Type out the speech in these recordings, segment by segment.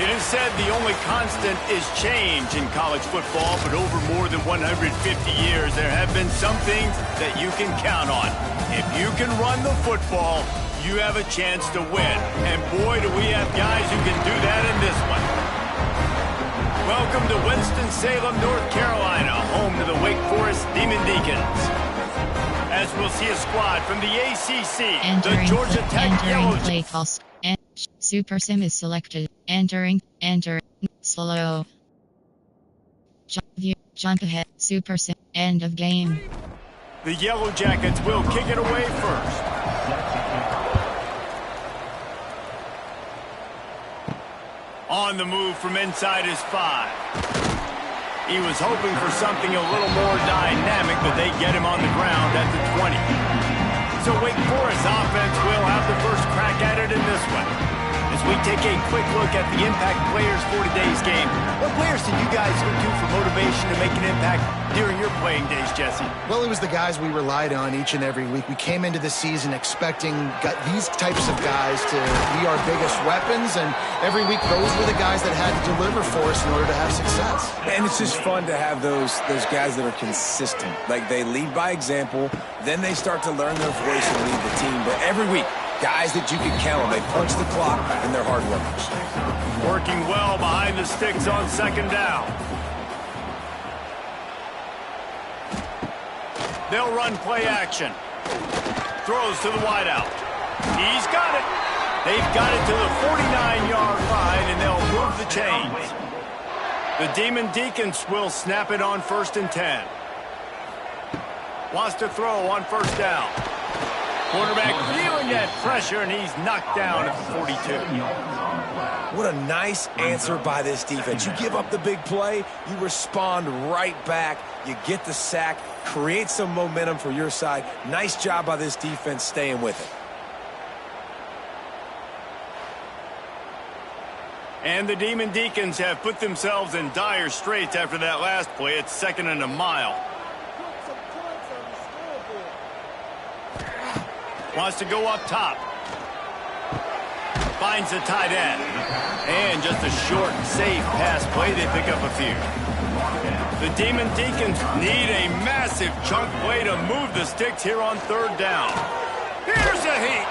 It is said the only constant is change in college football, but over more than 150 years, there have been some things that you can count on. If you can run the football, you have a chance to win. And boy, do we have guys who can do that in this one. Welcome to Winston-Salem, North Carolina, home to the Wake Forest Demon Deacons. As we'll see a squad from the ACC, the Georgia Tech Yellow Jackets. Super Sim is selected. Enter, slow. Jump ahead, Super Sim, end of game. The Yellow Jackets will kick it away first. On the move from inside his 5. He was hoping for something a little more dynamic, but they get him on the ground at the 20. So Wake Forest offense will have the first crack at it in this one. As we take a quick look at the impact players for today's game, what players did you guys look to for motivation to make an impact during your playing days, Jesse? Well, it was the guys we relied on each and every week. We came into the season expecting these types of guys to be our biggest weapons, and every week those were the guys that had to deliver for us in order to have success. And it's just fun to have those guys that are consistent. Like, they lead by example, then they start to learn their voice and lead the team. But every week, guys that you can count on. They punch the clock, and they're hard workers. Working well behind the sticks on second down. They'll run play action. Throws to the wideout. He's got it. They've got it to the 49-yard line, and they'll move the chains. The Demon Deacons will snap it on 1st and 10. Wants to throw on 1st down. Quarterback feeling that pressure, and he's knocked down at the 42. What a nice answer by this defense. You give up the big play, you respond right back, you get the sack, create some momentum for your side. Nice job by this defense staying with it. And the Demon Deacons have put themselves in dire straits after that last play. It's 2nd and a mile. Wants to go up top. Finds the tight end. And just a short, safe pass play. They pick up a few. The Demon Deacons need a massive chunk play to move the sticks here on 3rd down. Here's a hit.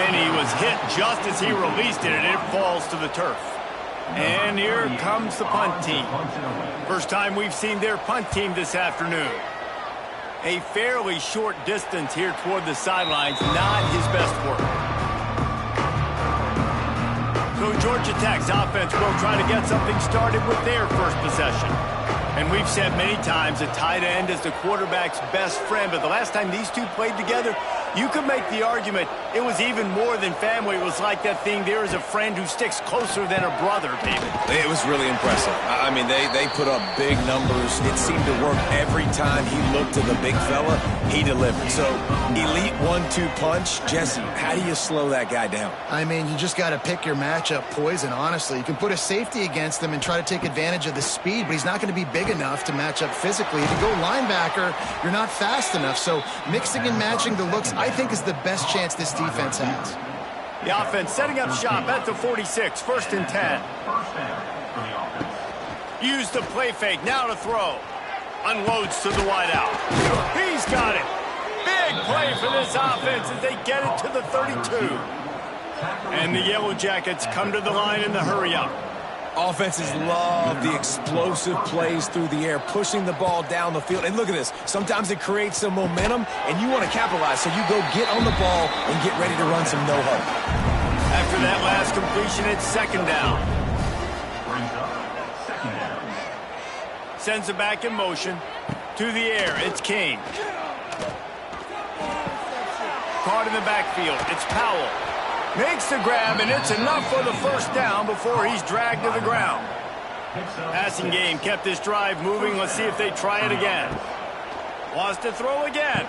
And he was hit just as he released it, and it falls to the turf. And here comes the punt team. First time we've seen their punt team this afternoon. A fairly short distance here toward the sidelines, not his best work. So Georgia Tech's offense will try to get something started with their first possession. And we've said many times a tight end is the quarterback's best friend, but the last time these two played together, you could make the argument it was even more than family. It was like that thing, there is a friend who sticks closer than a brother, David. It was really impressive. I mean, they put up big numbers. It seemed to work every time he looked to the big fella. He delivered. So, elite 1-2 punch. Jesse, how do you slow that guy down? I mean, you just got to pick your matchup poison, honestly. You can put a safety against him and try to take advantage of the speed, but he's not going to be big enough to match up physically. If you go linebacker, you're not fast enough. So mixing and matching the looks, I think, is the best chance this defense has. The offense setting up shop at the 46, 1st and 10. Use the play fake, now to throw. Unloads to the wideout. He's got it. Big play for this offense as they get it to the 32. And the Yellow Jackets come to the line in the hurry-up. Offenses love the explosive plays through the air, pushing the ball down the field. And look at this. Sometimes it creates some momentum, and you want to capitalize. So you go get on the ball and get ready to run some no-huddle. After that last completion, it's 2nd down. Sends it back in motion. To the air, it's King. Caught in the backfield, it's Powell. Makes the grab, and it's enough for the 1st down before he's dragged to the ground. Passing game kept this drive moving. Let's see if they try it again. Wants to throw again.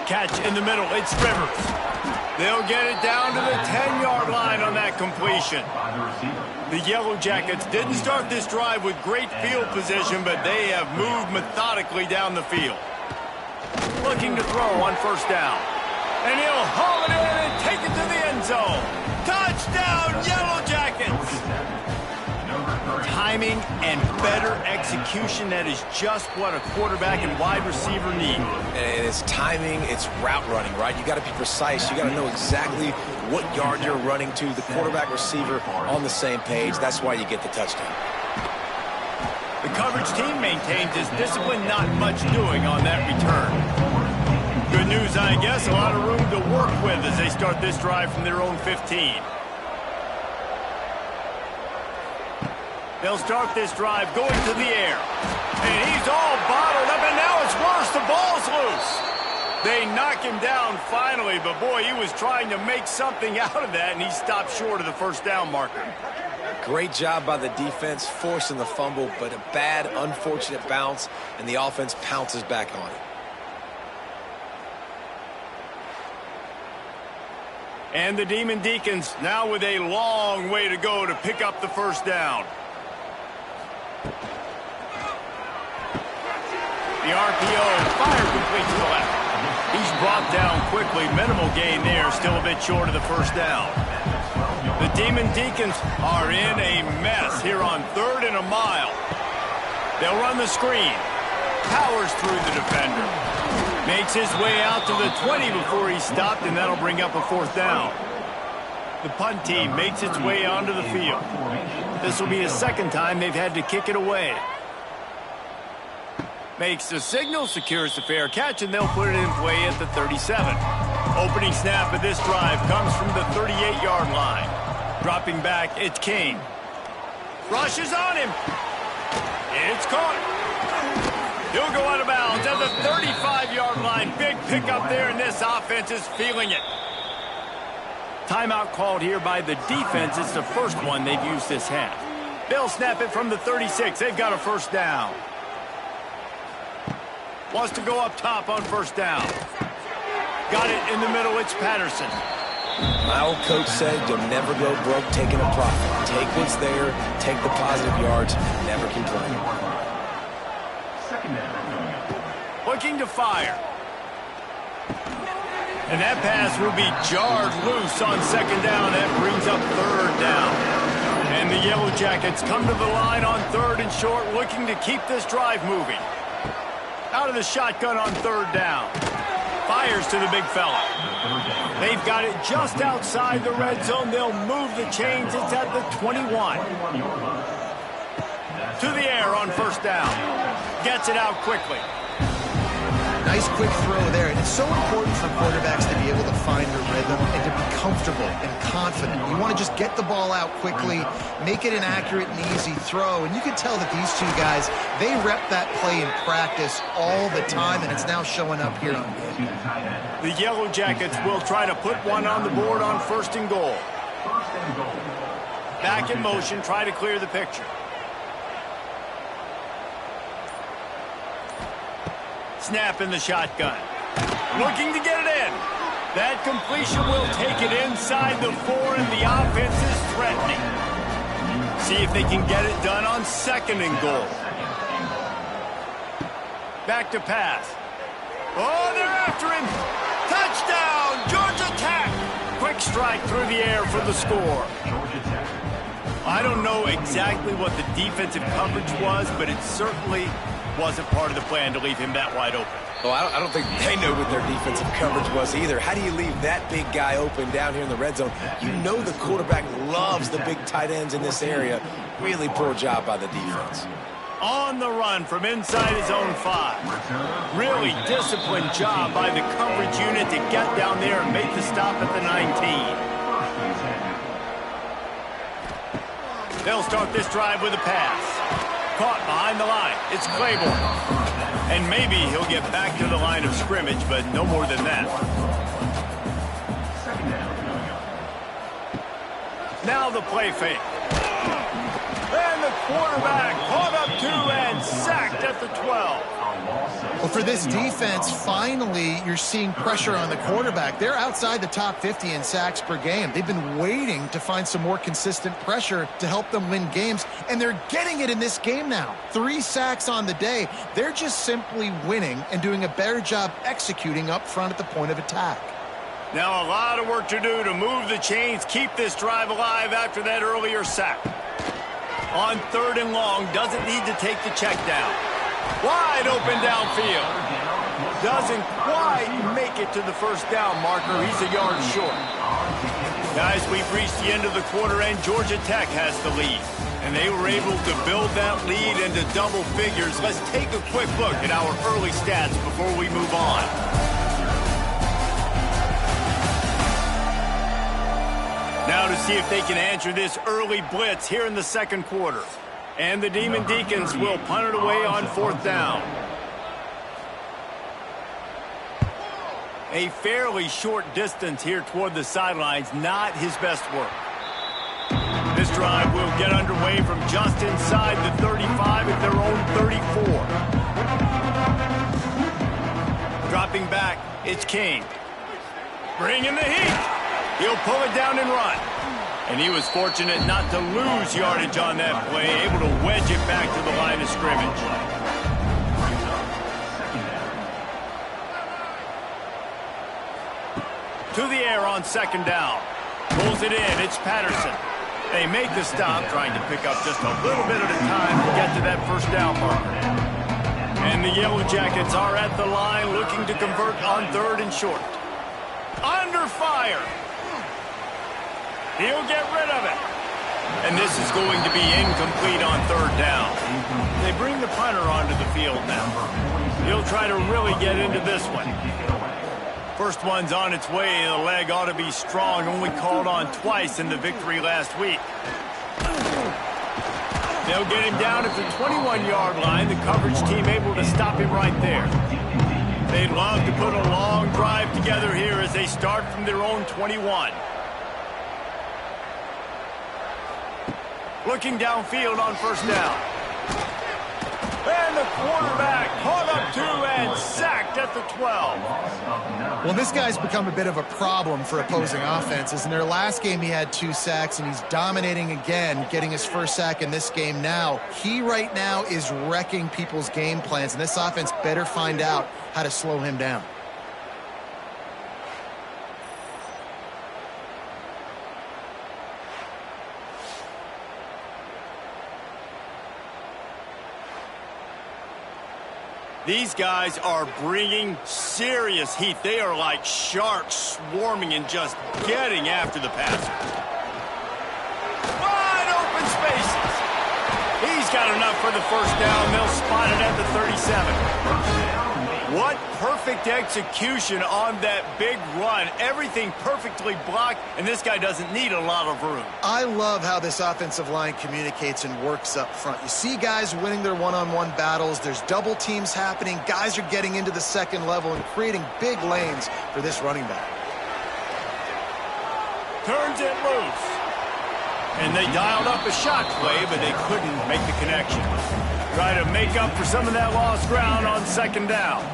Catch in the middle. It's Rivers. They'll get it down to the 10-yard line on that completion. The Yellow Jackets didn't start this drive with great field position, but they have moved methodically down the field. Looking to throw on 1st down. And he'll haul it in and take it to the end zone. Touchdown, Yellow Jackets! timing and better execution. That is just what a quarterback and wide receiver need. And it's timing, it's route running, right? You got to be precise. You got to know exactly what yard you're running to. The quarterback receiver on the same page. That's why you get the touchdown. The coverage team maintains its discipline, not much doing on that return. Good news, I guess, a lot of room to work with as they start this drive from their own 15. They'll start this drive going to the air. And he's all bottled up, and now it's worse. The ball's loose. They knock him down finally, but boy, he was trying to make something out of that, and he stopped short of the first down marker. Great job by the defense, forcing the fumble, but a bad, unfortunate bounce, and the offense pounces back on it. And the Demon Deacons now with a long way to go to pick up the first down. The RPO, fire complete to the left. He's brought down quickly. Minimal gain there, still a bit short of the first down. The Demon Deacons are in a mess here on 3rd and a mile. They'll run the screen. Powers through the defender. Makes his way out to the 20 before he's stopped, and that'll bring up a 4th down. The punt team makes its way onto the field. This will be the second time they've had to kick it away. Makes the signal, secures the fair catch, and they'll put it in play at the 37. Opening snap of this drive comes from the 38-yard line. Dropping back, it's Kane. Rushes on him. It's caught. He'll go out of bounds at the 35-yard line. Big pickup there, and this offense is feeling it. Timeout called here by the defense. It's the first one they've used this half. They'll snap it from the 36. They've got a first down. Wants to go up top on first down. Got it in the middle. It's Patterson. My old coach said you'll never go broke taking a profit. Take what's there, take the positive yards, never complain. Looking to fire. And that pass will be jarred loose on second down. That brings up 3rd down. And the Yellow Jackets come to the line on 3rd and short, looking to keep this drive moving. Out of the shotgun on 3rd down. Fires to the big fella. They've got it just outside the red zone. They'll move the chains. It's at the 21. To the air on first down. Gets it out quickly. Nice quick throw there. And it's so important for quarterbacks to be able to find a rhythm and to be comfortable and confident. You want to just get the ball out quickly, make it an accurate and easy throw. And you can tell that these two guys, they rep that play in practice all the time, and it's now showing up here on game. The Yellow Jackets will try to put one on the board on 1st and goal. Back in motion, try to clear the picture. Snap in the shotgun. Looking to get it in. That completion will take it inside the 4, and the offense is threatening. See if they can get it done on 2nd and goal. Back to pass. Oh, they're after him. Touchdown, Georgia Tech. Quick strike through the air for the score. I don't know exactly what the defensive coverage was, but it certainly wasn't part of the plan to leave him that wide open. Well, I don't think they know what their defensive coverage was either. How do you leave that big guy open down here in the red zone? You know the quarterback loves the big tight ends in this area. Really poor job by the defense. On the run from inside his own 5. Really disciplined job by the coverage unit to get down there and make the stop at the 19. They'll start this drive with a pass. Caught behind the line. It's Claiborne. And maybe he'll get back to the line of scrimmage, but no more than that. Now the play fake. And the quarterback caught up to and sacked at the 12. Well, for this defense, finally, you're seeing pressure on the quarterback. They're outside the top 50 in sacks per game. They've been waiting to find some more consistent pressure to help them win games, and they're getting it in this game now. 3 sacks on the day. They're just simply winning and doing a better job executing up front at the point of attack. Now a lot of work to do to move the chains, keep this drive alive after that earlier sack. On 3rd and long, doesn't need to take the check down. Wide open downfield. Doesn't quite make it to the first down marker. He's a yard short. Guys, we've reached the end of the quarter, and Georgia Tech has the lead. And they were able to build that lead into double figures. Let's take a quick look at our early stats before we move on. Now to see if they can answer this early blitz here in the second quarter. And the Demon Deacons will punt it away on 4th down. A fairly short distance here toward the sidelines, not his best work. This drive will get underway from just inside the 35 at their own 34. Dropping back, it's King. Bringing the heat. He'll pull it down and run. And he was fortunate not to lose yardage on that play, able to wedge it back to the line of scrimmage. To the air on 2nd down. Pulls it in. It's Patterson. They make the stop, trying to pick up just a little bit at a time to get to that first down marker. And the Yellow Jackets are at the line looking to convert on 3rd and short. Under fire. He'll get rid of it. And this is going to be incomplete on 3rd down. They bring the punter onto the field now. He'll try to really get into this one. First one's on its way. The leg ought to be strong. Only called on twice in the victory last week. They'll get him down at the 21-yard line. The coverage team able to stop him right there. They'd love to put a long drive together here as they start from their own 21. Looking downfield on 1st down. And the quarterback caught up to and sacked at the 12. Well, this guy's become a bit of a problem for opposing offenses. In their last game, he had 2 sacks, and he's dominating again, getting his first sack in this game now. He right now is wrecking people's game plans, and this offense better find out how to slow him down. These guys are bringing serious heat. They are like sharks swarming and just getting after the passer. Wide open spaces. He's got enough for the first down. They'll spot it at the 37. What perfect execution on that big run. Everything perfectly blocked, and this guy doesn't need a lot of room. I love how this offensive line communicates and works up front. You see guys winning their one-on-one battles. There's double teams happening. Guys are getting into the second level and creating big lanes for this running back. Turns it loose. And they dialed up a shot play, but they couldn't make the connection. Try to make up for some of that lost ground on 2nd down.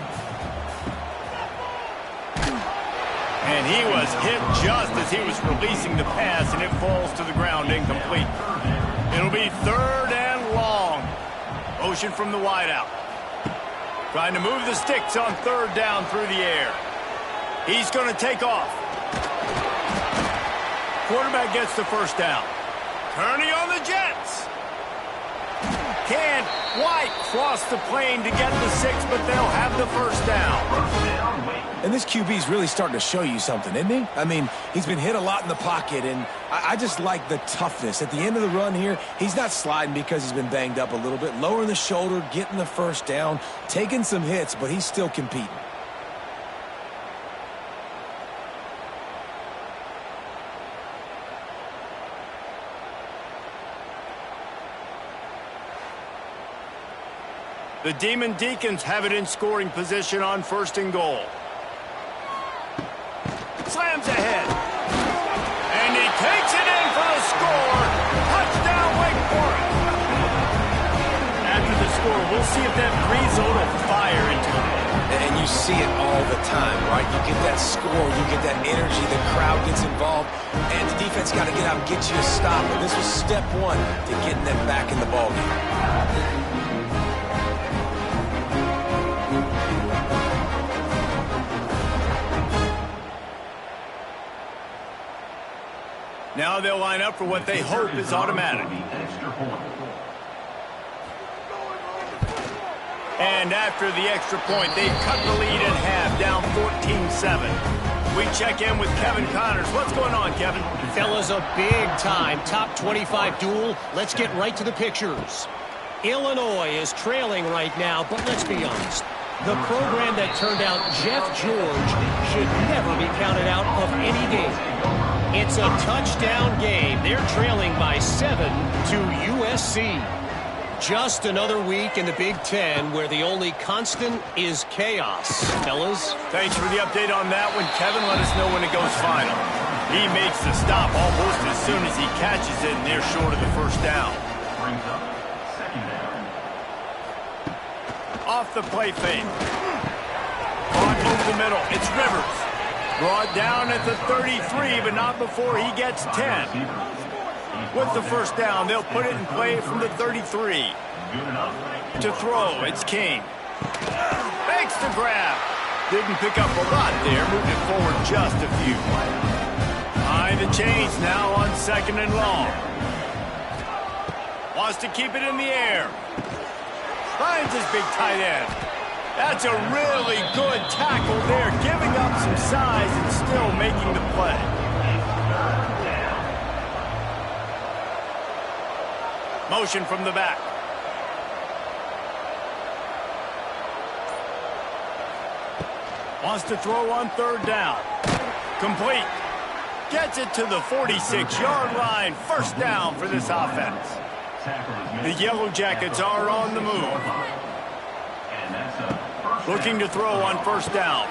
And he was hit just as he was releasing the pass, and it falls to the ground incomplete. It'll be 3rd and long. Motion from the wideout. Trying to move the sticks on 3rd down through the air. He's going to take off. Quarterback gets the first down. Turning on the Jets. Can't quite cross the plane to get the 6, but they'll have the first down. And this QB's really starting to show you something, isn't he? I mean, he's been hit a lot in the pocket, and I just like the toughness. At the end of the run here, he's not sliding because he's been banged up a little bit. Lowering the shoulder, getting the first down, taking some hits, but he's still competing. The Demon Deacons have it in scoring position on 1st and goal. Slams ahead. And he takes it in for the score. Touchdown, Wake Forest. After the score, we'll see if that breathes a little fire into it. And you see it all the time, right? You get that score, you get that energy, the crowd gets involved, and the defense got to get out and get you a stop. And this was step 1 to getting them back in the ballgame. Now they'll line up for what they hope is automatic. And after the extra point, they've cut the lead in half, down 14-7. We check in with Kevin Connors. What's going on, Kevin? Fellas, a big-time top 25 duel. Let's get right to the pictures. Illinois is trailing right now, but let's be honest. The program that turned out Jeff George should never be counted out of any game. It's a touchdown game. They're trailing by 7 to USC. Just another week in the Big Ten where the only constant is chaos. Fellas? Thanks for the update on that one, Kevin. Let us know when it goes final. He makes the stop almost as soon as he catches it, and they're short of the first down. Off the play fake. On over the middle. It's Rivers. Brought down at the 33, but not before he gets 10. With the first down, they'll put it in play from the 33. To throw, it's King. Makes the grab. Didn't pick up a lot there, moved it forward just a few. Behind the chains now on 2nd and long. Wants to keep it in the air. Finds his big tight end. That's a really good tackle there, giving up some size and still making the play. Motion from the back. Wants to throw on 3rd down. Complete. Gets it to the 46-yard line. First down for this offense. The Yellow Jackets are on the move. Looking to throw on 1st down.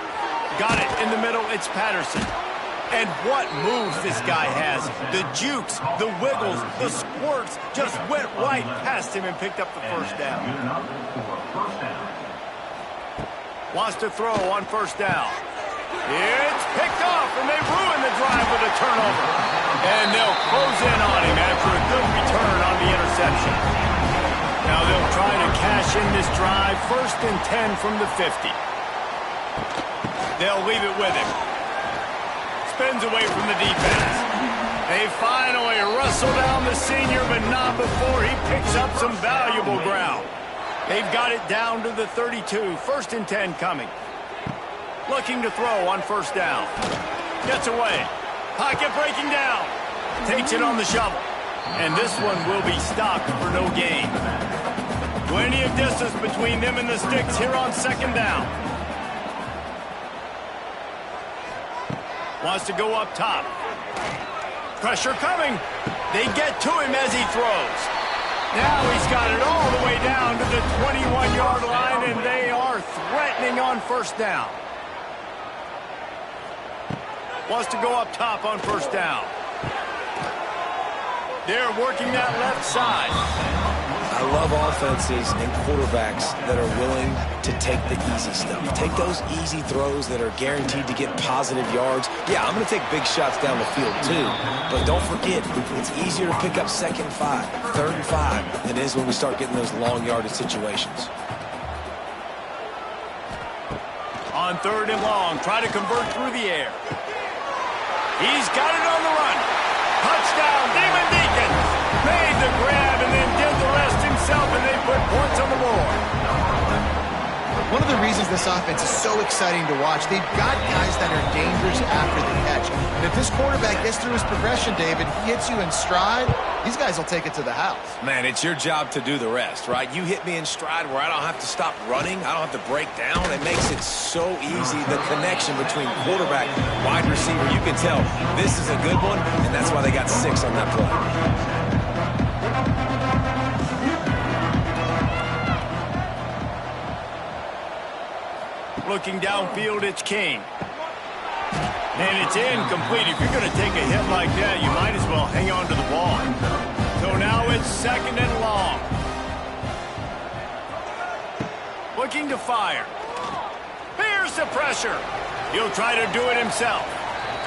Got it in the middle. It's Patterson. And what moves this guy has. The jukes, the wiggles, the squirts just went right past him and picked up the first down. Wants to throw on 1st down. It's picked off, and they ruin the drive with a turnover. And they'll close in on him after a good return on the interception. Now they'll try to cash in this drive. 1st and 10 from the 50. They'll leave it with him. Spins away from the defense. They finally wrestle down the senior, but not before he picks up some valuable ground. They've got it down to the 32. 1st and 10 coming. Looking to throw on 1st down. Gets away. Pocket breaking down. Takes it on the shovel. And this one will be stopped for no gain. Plenty of distance between them and the sticks here on 2nd down. Wants to go up top. Pressure coming. They get to him as he throws. Now he's got it all the way down to the 21-yard line, and they are threatening on 1st down. Wants to go up top on 1st down. They're working that left side. I love offenses and quarterbacks that are willing to take the easy stuff. Take those easy throws that are guaranteed to get positive yards. Yeah, I'm going to take big shots down the field too. But don't forget, it's easier to pick up 2nd and 5, 3rd and 5 than it is when we start getting those long yardage situations. On 3rd and long, try to convert through the air. He's got it on the run. Touchdown, Damon Deacons. Made the grab and then did the rest himself, and they put points on the board. One of the reasons this offense is so exciting to watch, they've got guys that are dangerous after the catch. And if this quarterback gets through his progression, David, he hits you in stride, these guys will take it to the house. Man, it's your job to do the rest, right? You hit me in stride where I don't have to stop running. I don't have to break down. It makes it so easy, the connection between quarterback, wide receiver. You can tell this is a good one, and that's why they got 6 on that play. Looking downfield, it's King. And it's incomplete. If you're going to take a hit like that, you might as well hang on to the ball. So now it's 2nd and long. Looking to fire. Here's the pressure. He'll try to do it himself.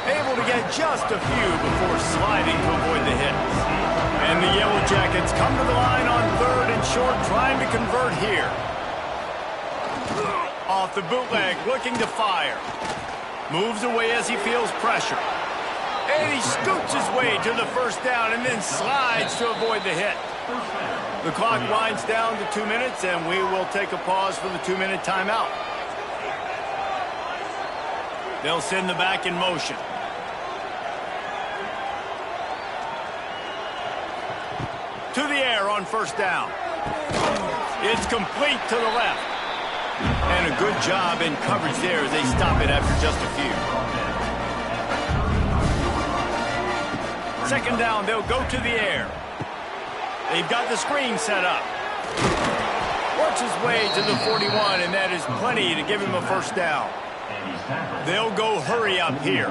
Able to get just a few before sliding to avoid the hits. And the Yellow Jackets come to the line on 3rd and short, trying to convert here. Off the bootleg, looking to fire. Moves away as he feels pressure. And he scoots his way to the first down and then slides to avoid the hit. The clock winds down to 2 minutes, and we will take a pause for the 2-minute timeout. They'll send the back in motion. To the air on first down. It's complete to the left. And a good job in coverage there as they stop it after just a few. Second down, they'll go to the air. They've got the screen set up. Works his way to the 41, and that is plenty to give him a first down. They'll go hurry up here.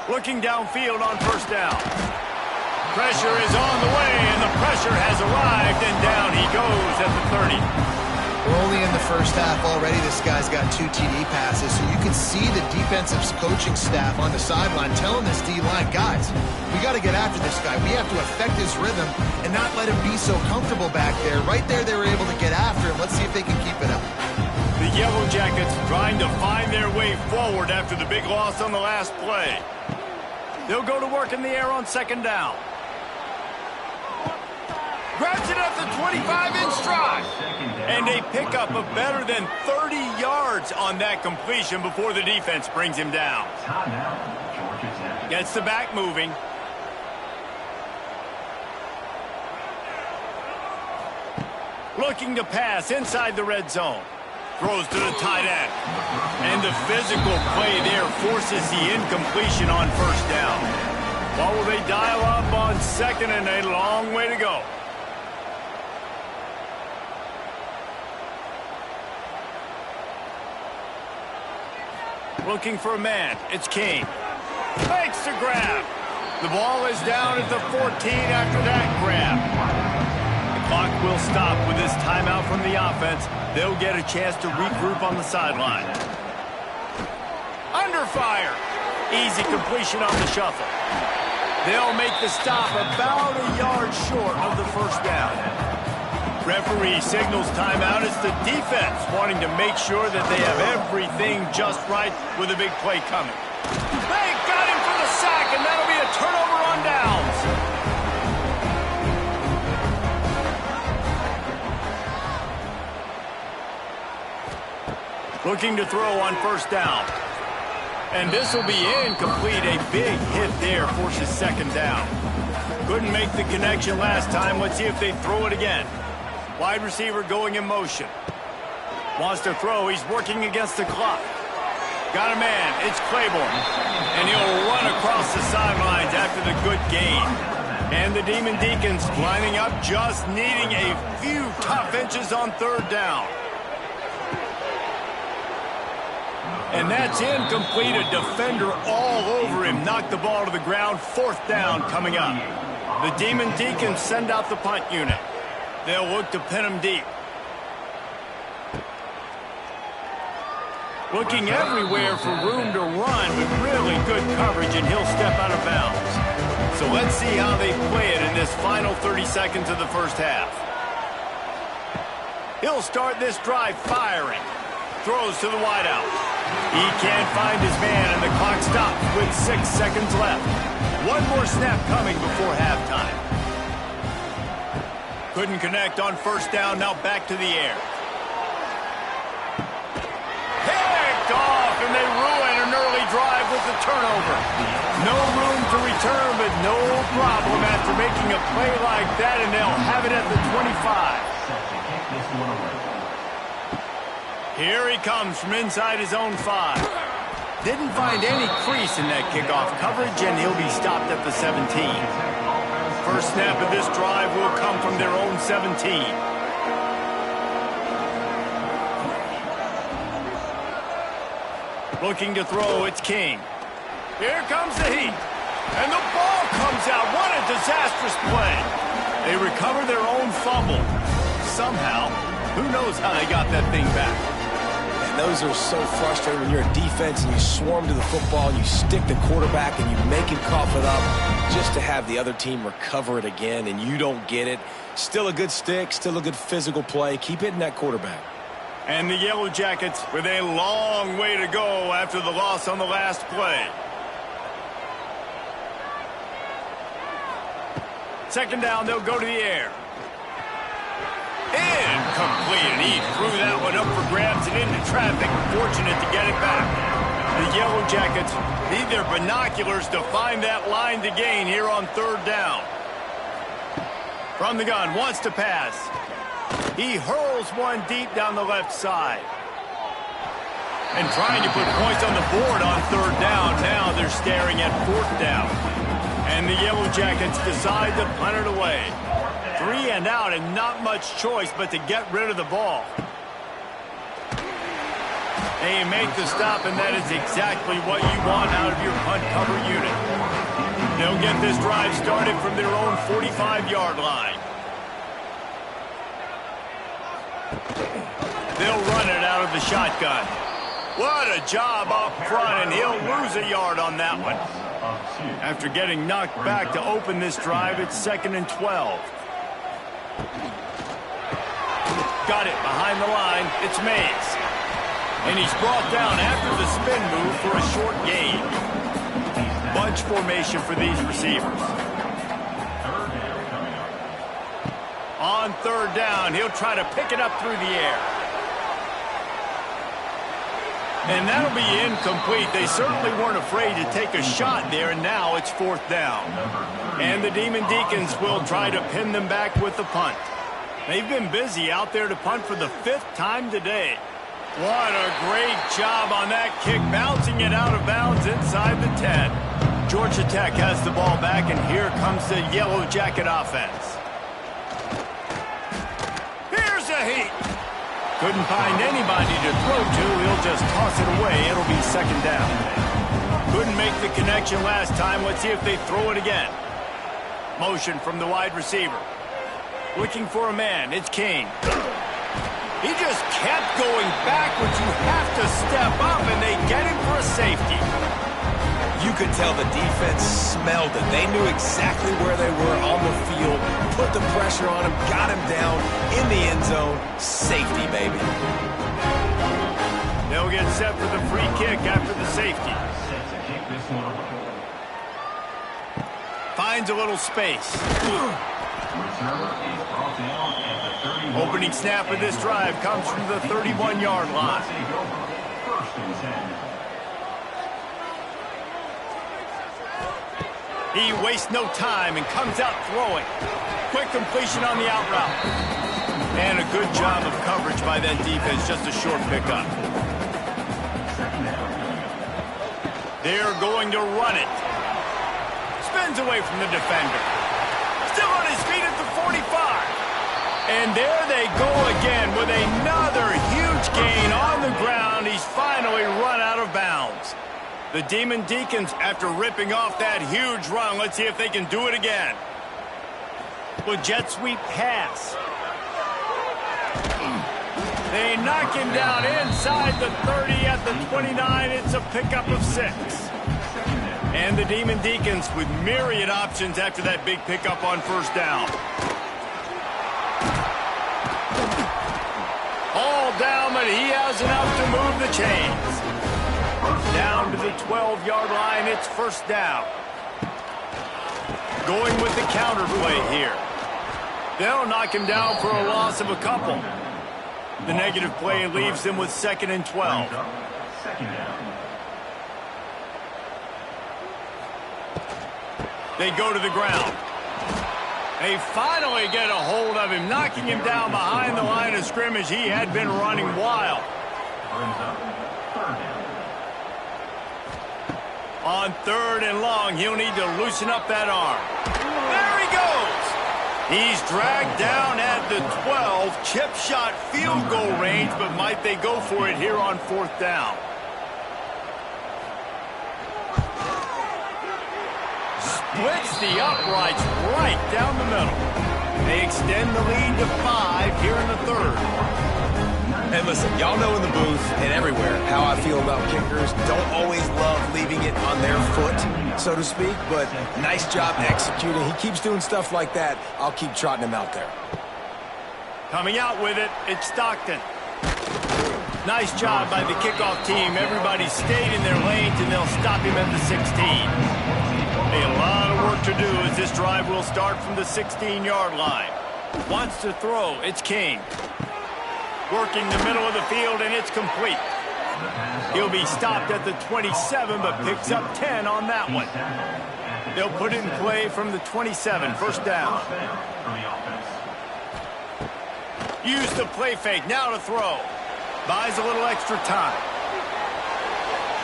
Looking downfield on first down. Pressure is on the way, and the pressure has arrived, and down he goes at the 30. We're only in the first half already. This guy's got 2 TD passes, so you can see the defensive coaching staff on the sideline telling this D-line, guys, we got to get after this guy. We have to affect his rhythm and not let him be so comfortable back there. Right there, they were able to get after him. Let's see if they can keep it up. The Yellow Jackets trying to find their way forward after the big loss on the last play. They'll go to work in the air on second down. Grabs it at the 25-inch stride. And they pick up a better than 30 yards on that completion before the defense brings him down. Gets the back moving. Looking to pass inside the red zone. Throws to the tight end. And the physical play there forces the incompletion on first down. What will they dial up on second, and a long way to go. Looking for a man. It's King. Makes the grab. The ball is down at the 14 after that grab. The clock will stop with this timeout from the offense. They'll get a chance to regroup on the sideline. Under fire. Easy completion on the shuffle. They'll make the stop about a yard short of the first down. Referee signals timeout. It's the defense wanting to make sure that they have everything just right with a big play coming. They got him for the sack, and that'll be a turnover on downs. Looking to throw on first down. And this will be incomplete. A big hit there forces second down. Couldn't make the connection last time. Let's see if they throw it again. Wide receiver going in motion. Wants to throw. He's working against the clock. Got a man. It's Claiborne. And he'll run across the sidelines after the good gain. And the Demon Deacons lining up, just needing a few tough inches on third down. And that's incomplete. A defender all over him. Knocked the ball to the ground. Fourth down coming up. The Demon Deacons send out the punt unit. They'll look to pin him deep. Looking everywhere for room to run with really good coverage, and he'll step out of bounds. So let's see how they play it in this final 30 seconds of the first half. He'll start this drive firing. Throws to the wideout. He can't find his man, and the clock stops with 6 seconds left. One more snap coming before halftime. Couldn't connect on first down. Now back to the air. Picked off, and they ruin an early drive with the turnover. No room to return, but no problem after making a play like that, and they'll have it at the 25. Here he comes from inside his own 5. Didn't find any crease in that kickoff coverage, and he'll be stopped at the 17. First snap of this drive will come from their own 17. Looking to throw, it's King. Here comes the heat. And the ball comes out. What a disastrous play. They recover their own fumble. Somehow, who knows how they got that thing back. Those are so frustrating when you're a defense and you swarm to the football, you stick the quarterback and you make him cough it up just to have the other team recover it again, and you don't get it. Still a good stick, still a good physical play. Keep hitting that quarterback. And the Yellow Jackets with a long way to go after the loss on the last play. Second down, they'll go to the air. Incomplete, and he threw that one up for grabs and into traffic. Fortunate to get it back. The Yellow Jackets need their binoculars to find that line to gain here on third down. From the gun, wants to pass. He hurls one deep down the left side. And trying to put points on the board on third down. Now they're staring at fourth down. And the Yellow Jackets decide to punt it away. 3 and out and not much choice but to get rid of the ball. They make the stop, and that is exactly what you want out of your punt cover unit. They'll get this drive started from their own 45-yard line. They'll run it out of the shotgun. What a job up front, and he'll lose a yard on that one. After getting knocked back to open this drive, it's 2nd and 12. Got it behind the line. It's Mays. And he's brought down after the spin move for a short gain. Bunch formation for these receivers. On third down, he'll try to pick it up through the air. And that'll be incomplete. They certainly weren't afraid to take a shot there, and now it's fourth down. And the Demon Deacons will try to pin them back with the punt. They've been busy out there to punt for the 5th time today. What a great job on that kick, bouncing it out of bounds inside the 10. Georgia Tech has the ball back, and here comes the Yellow Jacket offense. Here's a heat. Couldn't find anybody to throw to. He'll just toss it away. It'll be second down. Couldn't make the connection last time. Let's see if they throw it again. Motion from the wide receiver. Looking for a man. It's King. He just kept going backwards. You have to step up, and they get him for a safety. You could tell the defense smelled it. They knew exactly where they were on the field, put the pressure on him, got him down in the end zone. Safety, baby. They'll get set for the free kick after the safety. Finds a little space. Opening snap of this drive comes from the 31-yard line. He wastes no time and comes out throwing. Quick completion on the out route. And a good job of coverage by that defense, just a short pickup. They're going to run it. Spins away from the defender. Still on his feet at the 45. And there they go again with another huge gain on the ground. He's finally run out of bounds. The Demon Deacons, after ripping off that huge run, let's see if they can do it again. With jet sweep pass. They knock him down inside the 30 at the 29. It's a pickup of 6. And the Demon Deacons with myriad options after that big pickup on first down. All down, but he has enough to move the chains. Down to the 12-yard line, it's first down. Going with the counter play here. They'll knock him down for a loss of a couple. The negative play leaves them with 2nd and 12. They go to the ground. They finally get a hold of him, knocking him down behind the line of scrimmage. He had been running wild. On third and long, he'll need to loosen up that arm. There he goes. He's dragged down at the 12. Chip shot field goal range, but might they go for it here on fourth down? Splits the uprights right down the middle. They extend the lead to 5 here in the third. And listen, y'all know in the booth and everywhere how I feel about kickers. Don't always love leaving it on their foot, so to speak, but nice job executing. He keeps doing stuff like that. I'll keep trotting him out there. Coming out with it, it's Stockton. Nice job by the kickoff team. Everybody stayed in their lanes, and they'll stop him at the 16. A lot of work to do as this drive will start from the 16-yard line. Wants to throw. It's King. Working the middle of the field, and it's complete. He'll be stopped at the 27, but picks up 10 on that one. They'll put it in play from the 27, first down. Use the play fake, now to throw. Buys a little extra time.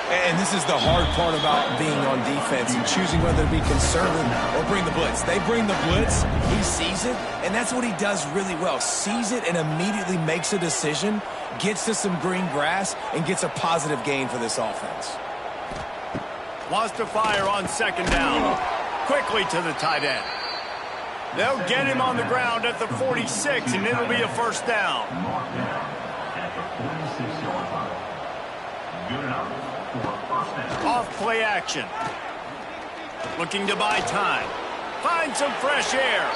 And this is the hard part about being on defense and choosing whether to be conservative or bring the blitz. They bring the blitz, he sees it, and that's what he does really well. Sees it and immediately makes a decision, gets to some green grass, and gets a positive gain for this offense. Wants to fire on second down. Quickly to the tight end. They'll get him on the ground at the 46, and it'll be a first down. Off play action. Looking to buy time. Find some fresh air.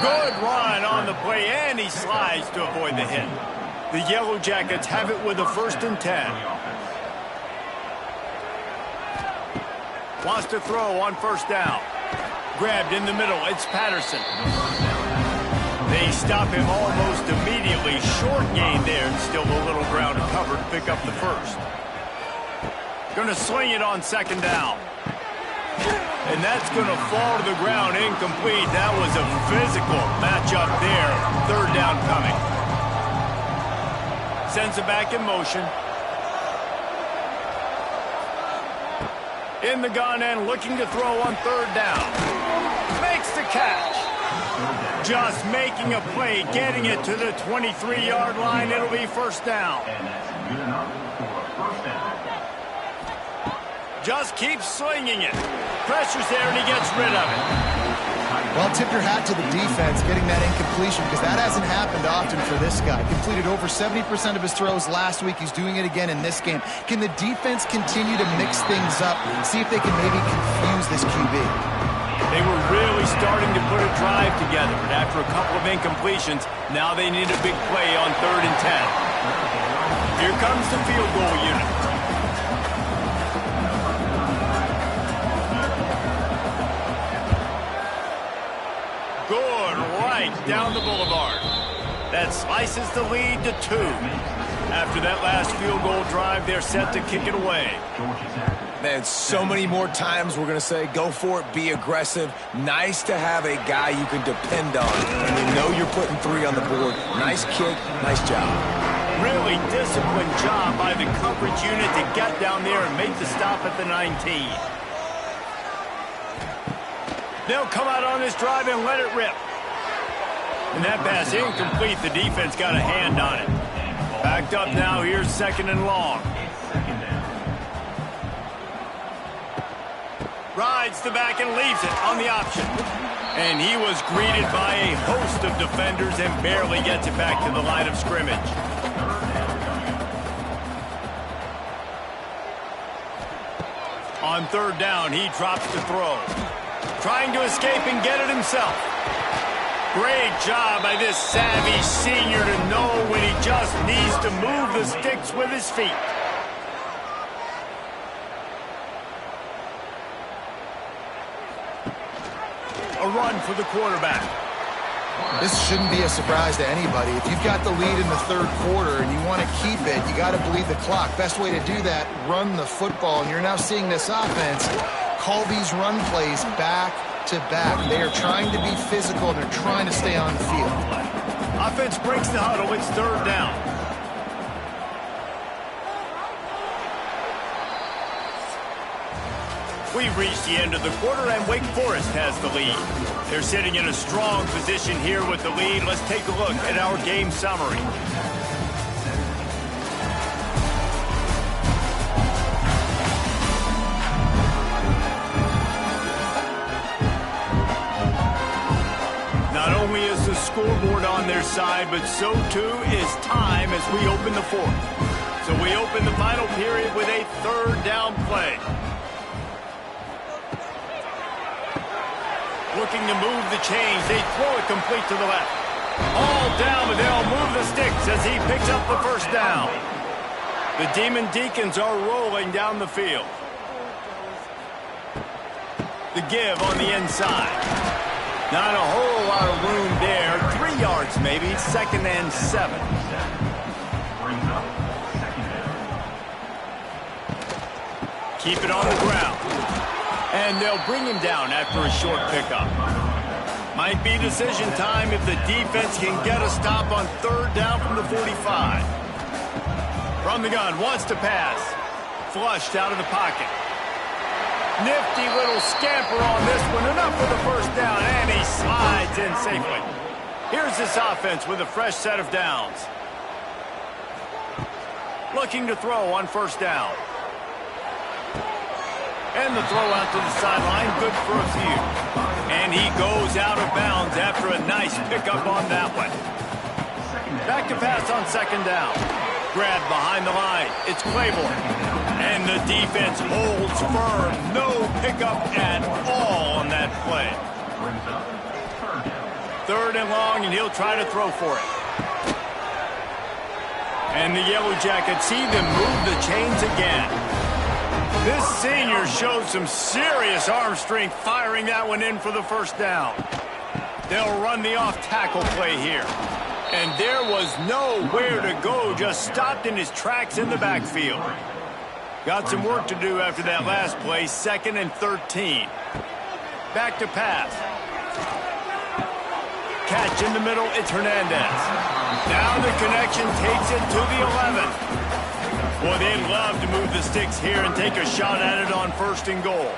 Good run on the play, and he slides to avoid the hit. The Yellow Jackets have it with a 1st and 10. Wants to throw on first down. Grabbed in the middle. It's Patterson. They stop him almost immediately. Short gain there, and still a little ground to cover to pick up the first. Going to sling it on second down. And that's going to fall to the ground incomplete. That was a physical matchup there. Third down coming. Sends it back in motion. In the gun and looking to throw on third down. Makes the catch. Just making a play, getting it to the 23-yard line. It'll be first down. Just keeps slinging it. Pressure's there, and he gets rid of it. Well, tip your hat to the defense getting that incompletion, because that hasn't happened often for this guy. Completed over 70% of his throws last week. He's doing it again in this game. Can the defense continue to mix things up, see if they can maybe confuse this QB? They were really starting to put a drive together, but after a couple of incompletions, now they need a big play on 3rd and 10. Here comes the field goal unit. Good, right down the boulevard. That slices the lead to 2. After that last field goal drive, they're set to kick it away. Man, so many more times we're going to say, go for it, be aggressive. Nice to have a guy you can depend on, and you know you're putting 3 on the board. Nice kick, nice job. Really disciplined job by the coverage unit to get down there and make the stop at the 19. They'll come out on this drive and let it rip. And that pass incomplete. The defense got a hand on it. Backed up now. Here's 2nd and long. Rides the back and leaves it on the option. And he was greeted by a host of defenders and barely gets it back to the line of scrimmage. On 3rd down, he drops to throw. Trying to escape and get it himself. Great job by this savvy senior to know when he just needs to move the sticks with his feet. A run for the quarterback. This shouldn't be a surprise to anybody. If you've got the lead in the 3rd quarter and you want to keep it, you got to bleed the clock. Best way to do that, run the football. And you're now seeing this offense call these run plays back to back. They are trying to be physical, and they're trying to stay on the field. Offense breaks the huddle. It's 3rd down. We've reached the end of the quarter, and Wake Forest has the lead. They're sitting in a strong position here with the lead. Let's take a look at our game summary. Not only is the scoreboard on their side, but so too is time as we open the 4th. So we open the final period with a 3rd down play. Looking to move the chains. They throw it complete to the left. All down, but they'll move the sticks as he picks up the first down. The Demon Deacons are rolling down the field. The give on the inside. Not a whole lot of room there. 3 yards maybe. 2nd and 7. Keep it on the ground. And they'll bring him down after a short pickup. Might be decision time if the defense can get a stop on 3rd down from the 45. From the gun, wants to pass. Flushed out of the pocket. Nifty little scamper on this one. Enough for the 1st down, and he slides in safely. Here's this offense with a fresh set of downs. Looking to throw on 1st down. And the throw out to the sideline, good for a few. And he goes out of bounds after a nice pickup on that one. Back to pass on 2nd down. Grab behind the line. It's Claiborne. And the defense holds firm. No pickup at all on that play. 3rd and long, and he'll try to throw for it. And the Yellow Jackets see them move the chains again. This senior showed some serious arm strength firing that one in for the 1st down. They'll run the off-tackle play here. And there was nowhere to go, just stopped in his tracks in the backfield. Got some work to do after that last play, 2nd and 13. Back to pass. Catch in the middle, it's Hernandez. Now the connection takes it to the 11. Boy, they'd love to move the sticks here and take a shot at it on 1st and goal.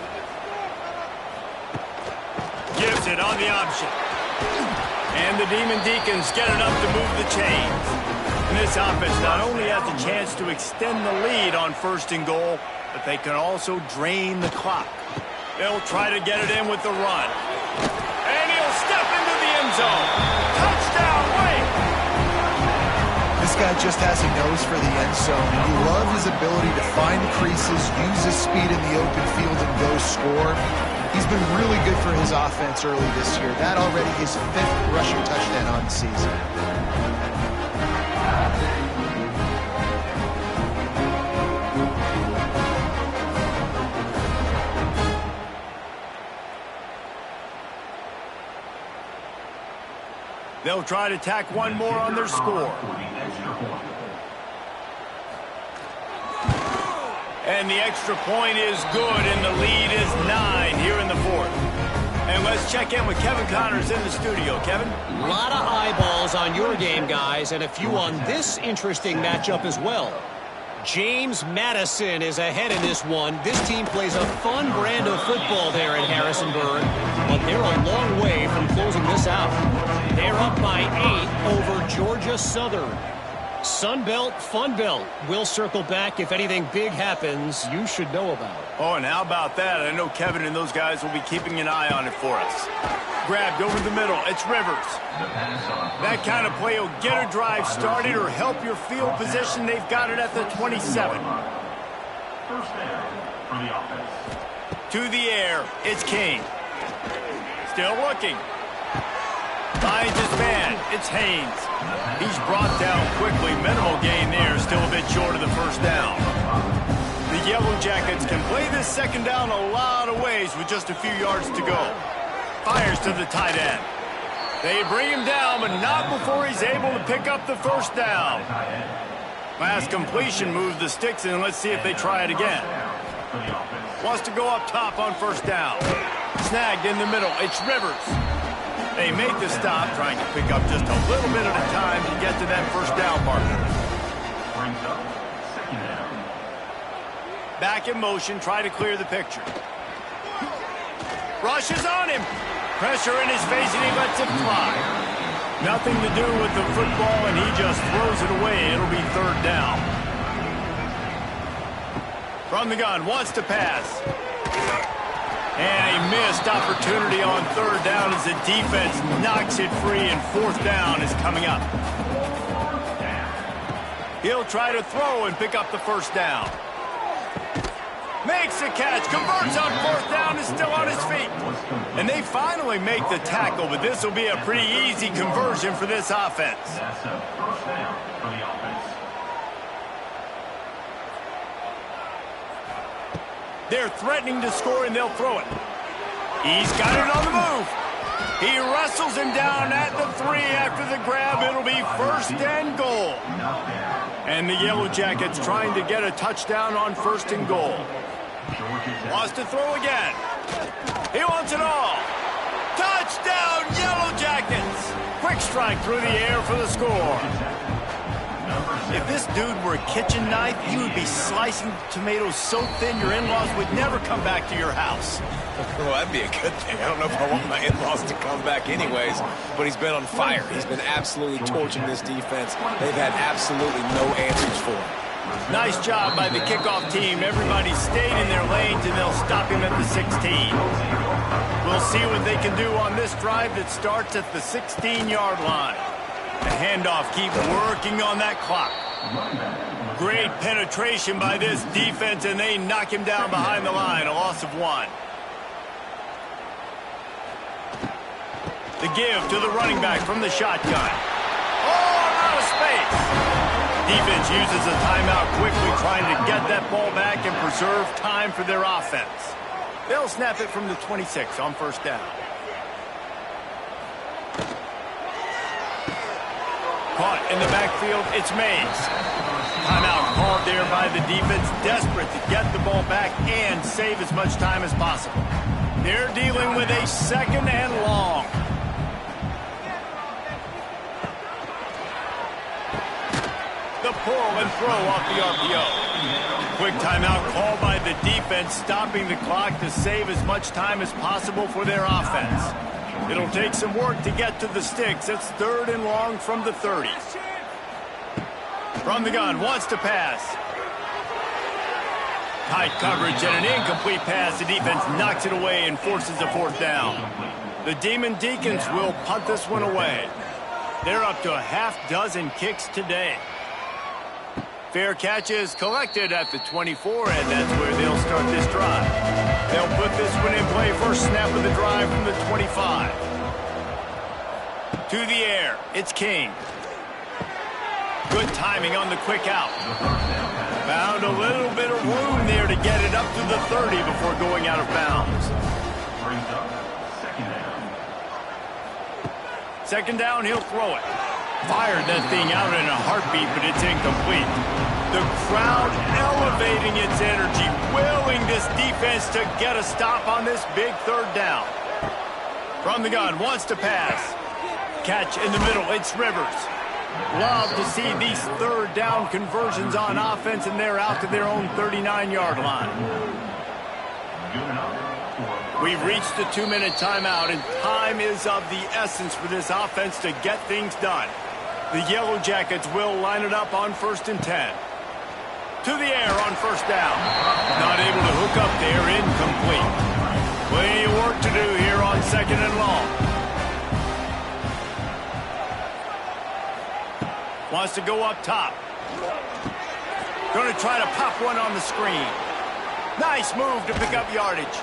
Gives it on the option. And the Demon Deacons get enough to move the chains. And this offense not only has a chance to extend the lead on 1st and goal, but they can also drain the clock. They'll try to get it in with the run. And he'll step into the end zone. Touchdown, Wake! This guy just has a nose for the end zone. And you love his ability to find creases, use his speed in the open field, and go score. He's been really good for his offense early this year. That already his 5th rushing touchdown on the season. They'll try to tack one more on their score. And the extra point is good, and the lead is 9 here in the 4th. And let's check in with Kevin Connors in the studio. Kevin? A lot of eyeballs on your game, guys, and a few on this interesting matchup as well. James Madison is ahead in this one. This team plays a fun brand of football there in Harrisonburg, but they're a long way from closing this out. They're up by 8 over Georgia Southern. Sun Belt, Fun Belt. We'll circle back if anything big happens you should know about. Oh, and how about that? I know Kevin and those guys will be keeping an eye on it for us. Grabbed over the middle. It's Rivers. That kind of play will get a drive started or help your field position. They've got it at the 27. To the air. It's King. Still looking. Finds his man. It's Haynes. He's brought down quickly. Minimal gain there. Still a bit short of the 1st down. The Yellow Jackets can play this 2nd down a lot of ways with just a few yards to go. Fires to the tight end. They bring him down, but not before he's able to pick up the 1st down. Last completion moves the sticks, and let's see if they try it again. Wants to go up top on 1st down. Snagged in the middle. It's Rivers. They make the stop, trying to pick up just a little bit at a time to get to that 1st down marker. Back in motion, try to clear the picture. Rushes on him. Pressure in his face, and he lets it fly. Nothing to do with the football, and he just throws it away. It'll be 3rd down. From the gun, wants to pass. And a missed opportunity on 3rd down as the defense knocks it free, and 4th down is coming up. He'll try to throw and pick up the 1st down. Makes the catch, converts on 4th down, is still on his feet. And they finally make the tackle, but this will be a pretty easy conversion for this offense. They're threatening to score, and they'll throw it. He's got it on the move. He wrestles him down at the 3 after the grab. It'll be 1st and goal. And the Yellow Jackets trying to get a touchdown on 1st and goal. Wants to throw again. He wants it all. Touchdown, Yellow Jackets! Quick strike through the air for the score. If this dude were a kitchen knife, he would be slicing tomatoes so thin your in-laws would never come back to your house. Well, that'd be a good thing. I don't know if I want my in-laws to come back anyways, but he's been on fire. He's been absolutely torching this defense. They've had absolutely no answers for him. Nice job by the kickoff team. Everybody stayed in their lanes, and they'll stop him at the 16. We'll see what they can do on this drive that starts at the 16-yard line. The handoff keeps working on that clock. Great penetration by this defense, and they knock him down behind the line. A loss of 1. The give to the running back from the shotgun. Oh, out of space. Defense uses a timeout quickly, trying to get that ball back and preserve time for their offense. They'll snap it from the 26 on 1st down. Caught in the backfield, it's Mays. Timeout called there by the defense, desperate to get the ball back and save as much time as possible. They're dealing with a 2nd and long. The pull and throw off the RPO. Quick timeout called by the defense, stopping the clock to save as much time as possible for their offense. It'll take some work to get to the sticks. It's 3rd and long from the 30. From the gun, wants to pass. Tight coverage and an incomplete pass. The defense knocks it away and forces a 4th down. The Demon Deacons will punt this one away. They're up to a half-dozen kicks today. Fair catch is collected at the 24, and that's where they'll start this drive. They'll put this one in play first snap of the drive from the 25. To the air, it's King. Good timing on the quick out. Found a little bit of room there to get it up to the 30 before going out of bounds. 2nd down, he'll throw it. Fired that thing out in a heartbeat, but it's incomplete. The crowd elevating its energy, willing this defense to get a stop on this big 3rd down. From the gun, wants to pass. Catch in the middle, it's Rivers. Love to see these 3rd down conversions on offense, and they're out to their own 39-yard line. We've reached the 2-minute timeout, and time is of the essence for this offense to get things done. The Yellow Jackets will line it up on 1st and 10. To the air on 1st down. Not able to hook up there, incomplete. Plenty of work to do here on 2nd and long. Wants to go up top. Going to try to pop one on the screen. Nice move to pick up yardage.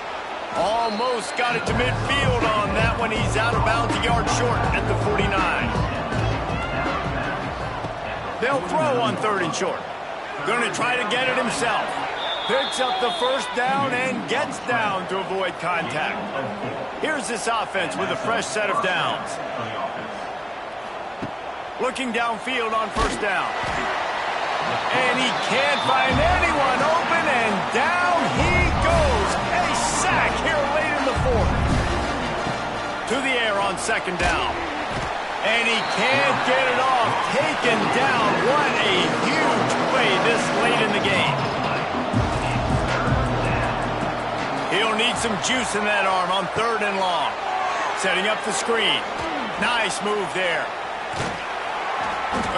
Almost got it to midfield on that one. He's out of bounds, a yard short at the 49. They'll throw on 3rd and short. Going to try to get it himself. Picks up the 1st down and gets down to avoid contact. Here's this offense with a fresh set of downs. Looking downfield on 1st down. And he can't find anyone open, and down he goes. A sack here late in the 4th. To the air on 2nd down. And he can't get it off. Taken down. What a huge play this late in the game. He'll need some juice in that arm on 3rd and long. Setting up the screen. Nice move there.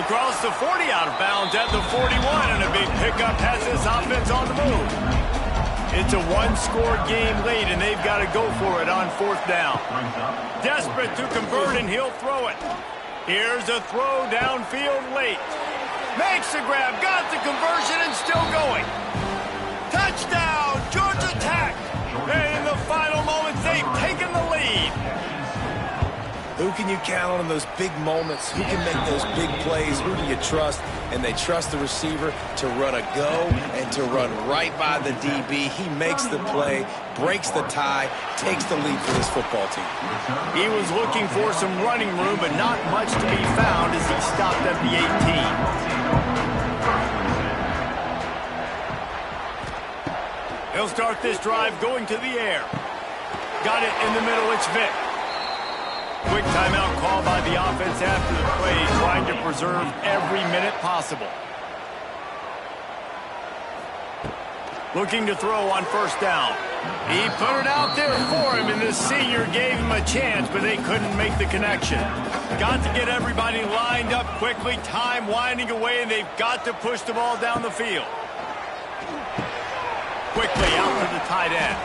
Across the 40, out of bounds at the 41, and a big pickup has this offense on the move. It's a 1-score game late, and they've got to go for it on 4th down. Desperate to convert, and he'll throw it. Here's a throw downfield late. Makes the grab, got the conversion, and still going. Touchdown, Georgia Tech. And in the final moments, they've taken the lead. Who can you count on in those big moments? Who can make those big plays? Who do you trust? And they trust the receiver to run a go and to run right by the DB. He makes the play, breaks the tie, takes the lead for this football team. He was looking for some running room, but not much to be found as he stopped at the 18. He'll start this drive going to the air. Got it in the middle. It's Vic. Quick timeout call by the offense after the play, trying to preserve every minute possible. Looking to throw on first down. He put it out there for him, and the senior gave him a chance, but they couldn't make the connection. Got to get everybody lined up quickly, time winding away, and they've got to push the ball down the field. Quickly out to the tight end.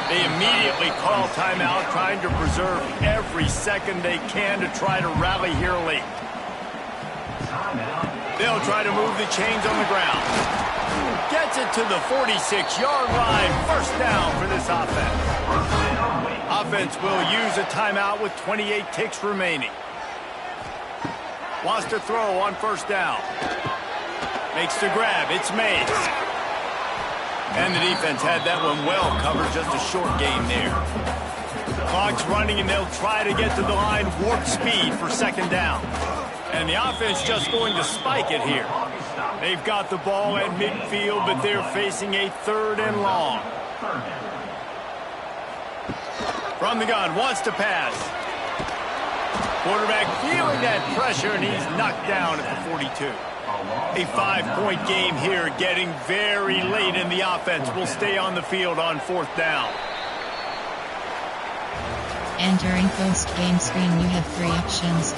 They immediately call timeout, trying to preserve every second they can to try to rally here late. They'll try to move the chains on the ground. Gets it to the 46-yard line. First down for this offense. Offense will use a timeout with 28 ticks remaining. Wants to throw on first down. Makes the grab. It's Mays. And the defense had that one well covered, just a short gain there. Clock's running, and they'll try to get to the line, warp speed for second down. And the offense just going to spike it here. They've got the ball at midfield, but they're facing a third and long. From the gun, wants to pass. Quarterback feeling that pressure, and he's knocked down at the 42. A 5-point game here, getting very late in the offense. Will stay on the field on fourth down. Entering post-game screen, you have 3 options.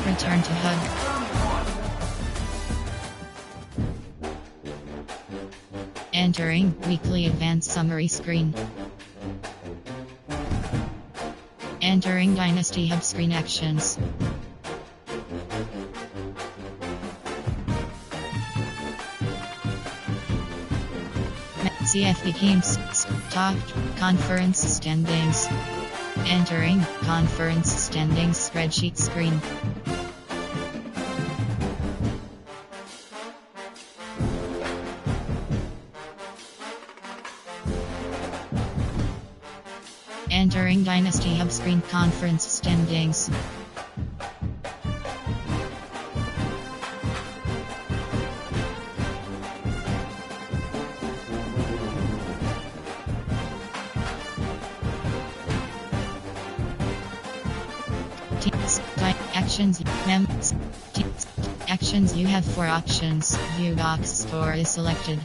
Return to HUD. Entering weekly advanced summary screen. Entering Dynasty Hub screen actions. CFB teams. Top conference standings. Entering conference standings spreadsheet screen. Entering Dynasty Hub screen conference standings. Actions, actions. You have 4 options. View box score is selected.